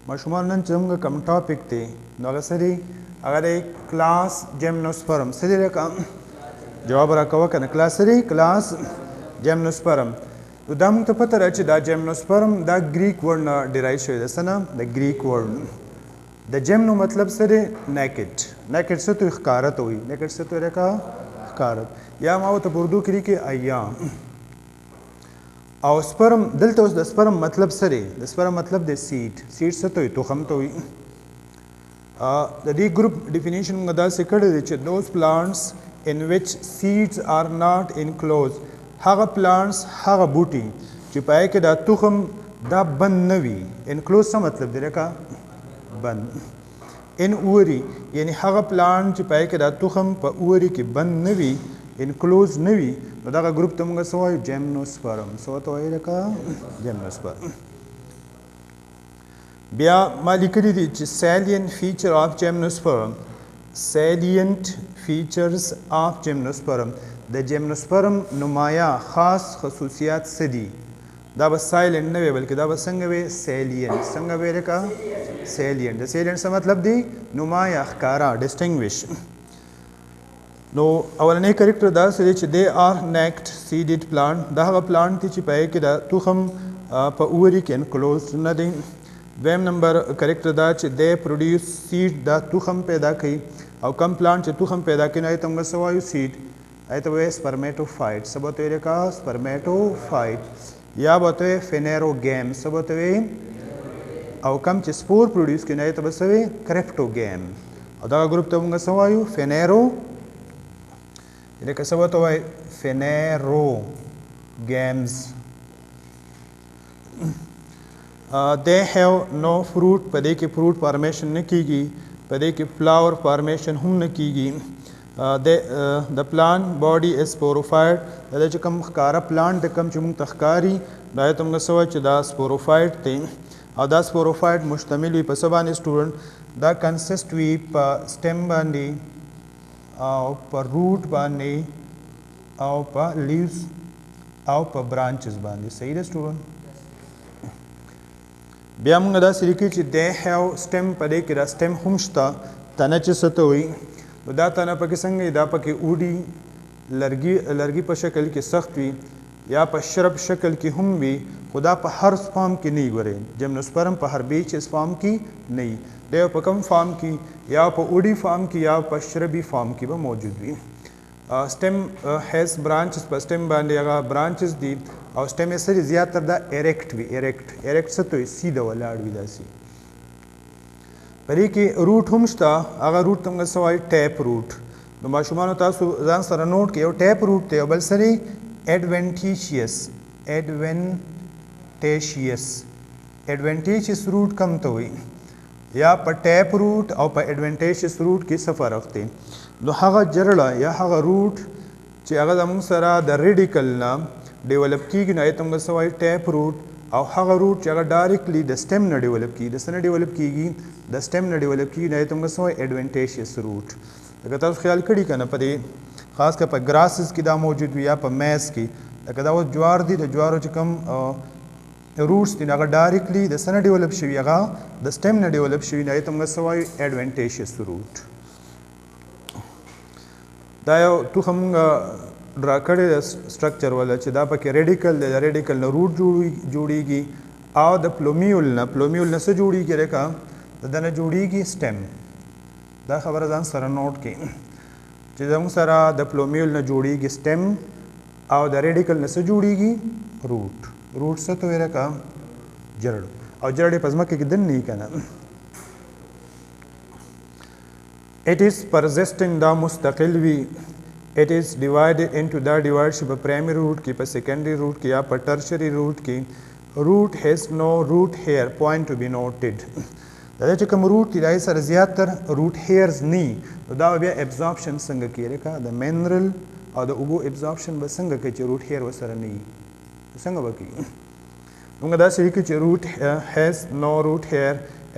ماشومان نن چې موږ کوم ټاپک دی نو هغه څه دی هغه دی کلاس جیمنوسپرم څه دی رقم جواب راکوه که نه کلاس څه دی کلاس جیمنوسپرم نو دا موږ ته پته ده چې دا جیمنوسپرم دا ګریک ورډ نه ډیرایو شوی ده څه نه د ګریک ورډ د جیمنو مطلب څه دی نیکډ نیکډ څه ته ښکاره ته وایي نیکډ څه ته وایي ښکاره یا ما ورته په اردو کې لیکي ایام او سپرم دلته اوس د سپرم مطلب څه دی د سپرم مطلب دی سیډ سیډ څه ته وایي تخم ته وایي د دې ګروپ ډیفینیشن موږ داسې کړی دی چې دوز پلانټس in which seeds are not enclosed هغه پلانټس هغه بوټي چې پای کې دا تخم دا بند نه وي انکلوز څه مطلب دی لکه بند ان اوري یعنی هغه پلانټ چې پای کې دا تخم په اوري کې بند نه وي انکلوز نه وي نو دغه ګروپ ته موږ څه وایو جیمنوسپرم څه ورته وایي لکه جیمنوسپرم بیا ما لیکلي دي چې salient feature of gymnosperm salient features of gymnosperm د جیمنوسپرم نمایه خاص خصوصیات څه دي دا به سایلنټ نه وي بلکې دا به څنګه وي سیلینټ څنګه وي لکه سیلینټ د سیلینټ څه مطلب دی نمایه ښکاره ډسټنګویش نو اولنی کریکټر دا څه دی چې دې آر نیکډ سیډډ پلانټ دا هغه پلانټ دی چې په هغې کې د تخم په اوري کې انکلوز نه دی دویم نمبر کریکټر دا چې دې پروډیوس سیډ دا تخم پیدا کوي او کم پلانټ چې تخم پیدا کوي نو هغې ته موږ څه وایو سیډ هغې ته وایي سپرمیټوفایټ څه به ورته ویې لکه سپرمیټوفایټ یا به ورته وایي فینیروګیم څه به ورته وایي او کم چې سپور پروډیوس کوي نو هغې ته به څه وایي کرپټوګیم او دغه ګروپ ته موږ څه وایو فینیرو لکه څه ورته وایي فینیروګیمز they have no fruit په دې کې فروټ فارمیشن نه کیږي په دې کې فلاور فارمیشن هم نه کیږي د پلانټ باډي از سپوروفایټ دا چې کوم ښکاره پلانټ د کوم چې موږ ته ښکاري دا ته موږ څه وایو چې دا سپوروفایټ دی او دا سپوروفایټ مشتمل وي په څه باندې سټوډنټ دا کنسسټ وي په سټیم باندې او په روټ باندې او په لیوز او په برانچز باندې صحیح ده سټوډنټ بیا موږ داسې لیکي چې دی هیو سټیم په دې کې دا سټیم هم شته تنه چې څه ته وایي نو دا تنه پکې څنګه وي دا پکې اوډي لرګي په شکل کې سخت وي یا په شرب شکل کې هم وي خو دا په هر فارم کې نه وي ګورئ جیمنوسپرم په هر بیچز فارم کې نه وي دی په کوم فارم کې یا په اوډي فارم کې یا په شربي فارم کې به موجود وي سټیم هیز برانچز په سټیم باندې هغه برانچز دي او سټیم یې سره زیاتره دا ایرکټ وي ایرکټ څه ته وایي سیده ولاړ وي داسې په دې کې روټ هم شته هغه روټ ته موږ څه وایو ټیپ روټ نو ماشومانو تاسو ځان سره نوټ کړئ یو ټیپ روټ دی او بل سره ایډوینټیشیس روټ کم ته وایي یا په ټیپ روټ او په ایډوینټیشیس روټ کې څه فرق دی نو هغه جرړه یا هغه روټ چې هغه زموږ سره د ریډیکل نه ډیولپ کیږي نو هغې ته موږ څه وایو ټیپ روټ او هغه روټ چې هغه ډایرکټلی د سټیم نه ډیولپ کیږي د څه نه ډیولپ کیږي د سټیم نه ډیولپ کیږي نو هغې ته موږ څه وایو ایډوینټیشیس روټ لکه تاسو خیال کړي که نه په دې خاص کر په ګراسز کې دا موجود وي یا په میز کې لکه دا اوس جوار دي د جوارو چې کوم روټس دي هغه ډایرکټلی د څه نه ډیولپ شوي هغه د سټیم نه ډیولپ شوي نو هغې ته موږ څه وایو ایډوینټیشیس روټ دا یو تخم ډرا کړی د سټرکچر والا چې دا پکې ریډیکل دی د ریډیکل نه روټ جوړیږي او د پلومیول نه څه جوړیږي لکه د ده نه جوړیږي سټیم دا خبره ځان سره نوټ کړئ چې زموږ سره د پلومیول نه جوړیږي سټیم او د ریډیکل نه څه جوړیږي روټ څه ته وایي لکه جرړ او جرړ یې په ځمکه کې دننه وي که نه it is persistent دا مستقل وي it is divided into دا ډیوایډ شي په پرایمري روټ کې په سیکنډري روټ کې یا په ټرشري روټ کې روټ هیز نو روټ هیر پوینټ ټو بی نوټډ دا چې کوم روټ دی د هغې سره زیاتر روټ هیرز نه نو دا بیا ابزارپشن څنګه کوي لکه د منرل او د اوبو ابزارپشن به څنګه کوي چې روټ هیر ورسره نه وي څنګه به کوي موږ داسې لیکو چې روټ هیز نو روټ هیر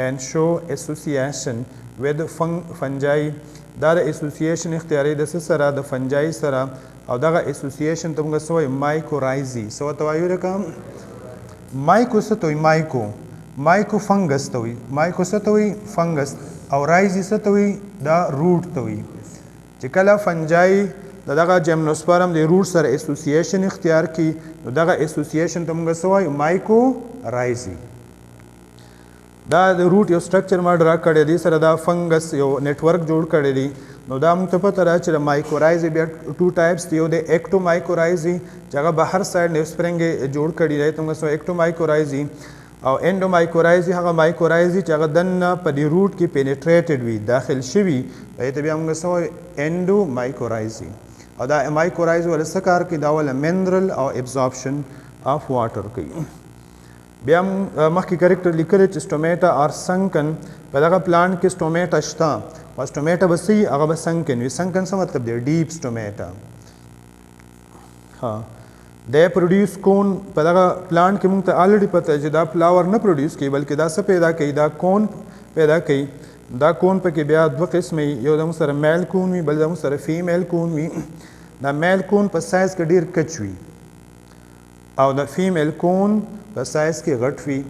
and show association with fungi دا د اسوسییشن اختیاري د څه سره د فنجای سره او دغه اسوسییشن ته موږ څه وایو مایکورایزي څه ورته وایو لکه مایکو څه ته وایي مایکو فنګس ته وي. مایکو څه ته وي؟ فنګس. او رایزي څه ته وي؟ دا روټ ته وي. چې کله فنجای د دغه جیمنوسپرم د روټ سره اسوسییشن اختیار کی نو دغه اسوسییشن ته موږ څه وایو؟ مایکو رایزي. دا د روټ یو سټرکچر ما ډرا کړی دی، سره دا فنګس یو نیټورک جوړ کړی دی. نو دا موږ ته پته ده چې د مایکورایزي بیا ټو ټایپس دي. یو د ایکټو مایکورایزي چې هغه بهر سایډ نیو سپرنګ یې جوړ کړی دی، ته موږ ایکټو مایکورایزي. او انډو مایکورایزي هغه مایکورایزي چې هغه دننه په دې روټ کې پینیټریټډ وي، داخل شوي، هغې ته بیا موږ څه وایو؟ انډو مایکورایزي. او دا مایکورایزي ولې څه کار کوي؟ دا ولې منرل او ابزارپشن اف واټر کوي. بیا مخکې کریکټر لیکلی چې سټومیټا آر سنکن، په دغه پلانټ کې سټومیټا شته، او سټومیټا به څه وي؟ هغه به سنکن وي. سنکن څه مطلب دی؟ ډیپ سټومیټا. ها دی پروډیوس کون. په دغه پلانټ کې موږ ته آلریډي پته چې دا فلاور نه پروډیوس کوي بلکې دا څه پیدا کوي؟ دا کون پیدا کوي. دا کون پکې بیا دوه قسمه وي، یو د موږ سره میل کون وي، بل د موږ سره فیمیل کون وي. دا میل کون په سایز کې ډېر کچ وي او د فیمیل کون په سایز کې غټ وي.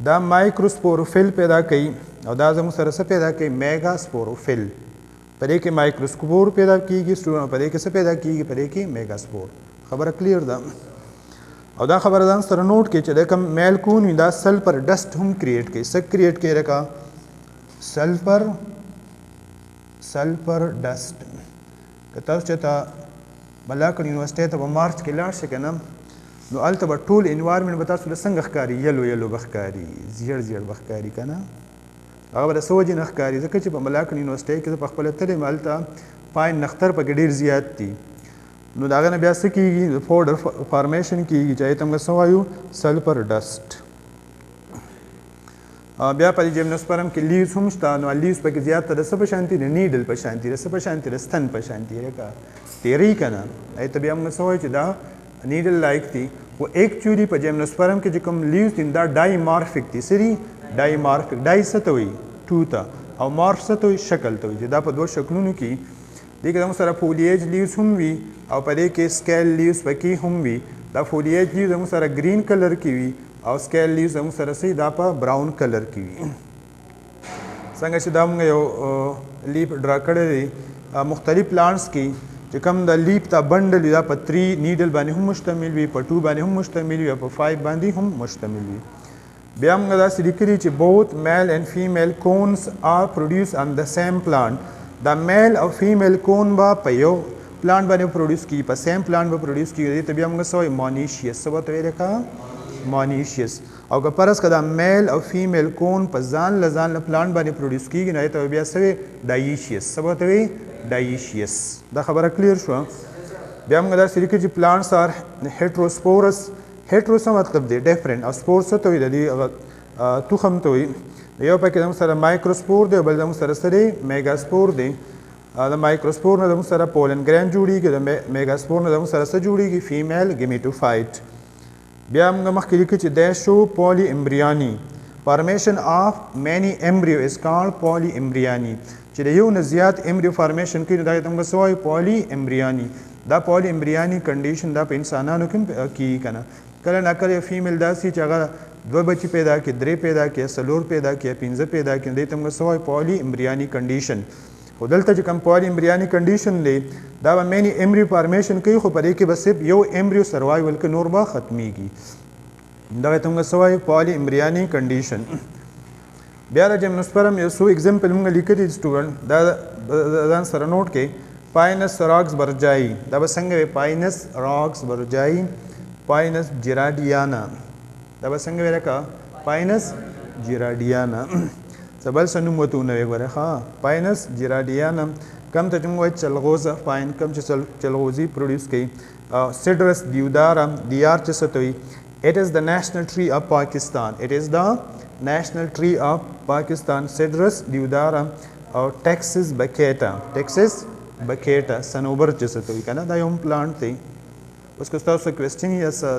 دا مایکروسپوروفیل پیدا کوي او دا زموږ سره څه پیدا کوي؟ میگا سپوروفیل. په دې کې مایکروسپور پیدا کیږي، په دې کې څه پیدا کیږي؟ په دې کې میگا سپور. خبره کلیر ده؟ او دا خبره ځان سره نوٹ کړئ چې د کوم میل کون وي دا سلفر ډسټ هم کریټ کوي. څه کریټ کوي؟ لکه سلفر ډسټ. که تاسو چېرته ملاکړ یونیورسټۍ ته به مارچ کې لاړ شئ که نه، نو هلته به ټول انوایرمنټ به تاسو له څنګه ښکاري؟ یلو به ښکاري، زیړ به ښکاري که نه. هغه به د څه وجې نه ښکاري؟ ځکه چې په ملاکړ یونیورسټۍ کې زه په خپله تللی یم، هلته پاین نختر پکې ډېر زیات دي. نو د هغه نه بیا څه کېږي؟ پاوډر فارمیشن کېږي چې هغې ته موږ څه وایو؟ سلفر ډسټ. بیا په دې جیمنوسپرم کې لیوز هم شته. نو لیوز پکې زیات د څه په شانتي؟ د نیډل په شانتي، د څه په شانتي؟ د ستن په شانتي، لکه تیرۍ که نه. هغې ته بیا موږ څه وایو چې دا نیډل لایک دي. خو ایکچولي په جیمنوسپرم کې چې کوم لیوز دي دا ډای مارفک دي. څه دي؟ ډای مارفک. ډای څه ته وایي؟ ټو ته. او مارف څه ته وایي؟ شکل ته وایي، چې دا په دوه شکلونو کې دې کې زموږ سره فولیج لیوز هم وي او په دې کې سکیل لیوز پکې هم وي. دا فولیج لیوز زموږ سره ګرین کلر کې وي او سکیل لیوز زموږ سره څه دا په براون کلر کې وي. څنګه چې دا موږ یو لیپ ډرا کړی دی مختلف پلانټس کې چې کوم د لیپ ته بنډل وي دا په 3 نیډل باندې هم مشتمل وي، په 2 باندې هم مشتمل وي او په 5 باندې هم مشتمل وي. بیا موږ داسې لیکلي چې both male and female cones are produced on the same plant. دا میل او فیمیل کون به په یو پلانټ باندې پروډیوس کیږي، په سیم پلانټ به پروډیوس کیږي. دې ته بیا موږ څه وایو؟ مونیشیس. څه به ورته ویل که؟ مونیشیس. او که فرض که دا میل او فیمیل کون په ځان له پلانټ باندې پروډیوس کیږي نو هغې ته بیا څه وایي؟ ډایشیس. څه به ورته وایي؟ ډایشیس. دا خبره کلیر شوه؟ بیا موږ داسې لیکو چې پلانټس آر هیټروسپورس. هیټرو څه مطلب دی؟ ډفرنټ. او سپور څه ته وایي؟ د دې تخم ته وایي. یو پکې زموږ سره مایکروسپور دی او بل زموږ سره څه دی؟ میګاسپور دی. د مایکروسپور نه زموږ سره پولن ګرین جوړېږي، د میګاسپور نه زموږ سره څه جوړېږي؟ فیمیل ګیمیټوفایټ. بیا موږ مخکې لیکو چې دی شو پولی امبریاني. فارمیشن آف مینی امبریو از کالډ پولی امبریاني. چې د یو نه زیات امبریو فارمیشن کوي نو دا ته موږ څه وایو؟ پولی امبریاني. دا پولی امبریاني کنډیشن دا په انسانانو کې هم کېږي که نه. کله ناکله یو فیمیل داسې چې هغه 2 بچي پیدا کړي، 3 پیدا کړي، 4 پیدا کړي، 5 پیدا کړي، دې ته موږ څه وایو؟ پولی امبریاني کنډیشن. خو دلته چې کوم پولی امبریاني کنډیشن دی دا به مینی امبریو فارمیشن کوي، خو په دې کې به صرف یو امبریو سروایول کوي، نور به ختمیږي. دغه ته موږ څه وایو؟ پولی امبریاني کنډیشن. بیا د جیمنوسپرم یو څو اګزامپل موږ لیکلي سټوډنټ، دا ځان سره نوٹ کړئ. پاینس راکس برجایي. دا به څنګه وي؟ پاینس راکس برجایي، پاینس جیراډیانا. دا به څنګه وي؟ لکه پاینس جیراډیانا. څه بل څه نوم ورته ونه وګورئ. ښه، پاینس جیراډیانا. کم ته چې موږ وایو چلغوزه پاین، کم چې چلغوزي پروډیوس کوي. سیډرس دیودارا. دیار چې څه ته وایي؟ It is the national tree of Pakistan. It is the national tree of Pakistan. Cedrus deodara or Texas baccata. Texas baccata. Sanobar چې څه ته وایي که نه، دا یو هم پلانټ دی. اوس که ستاسو کوېسچن یا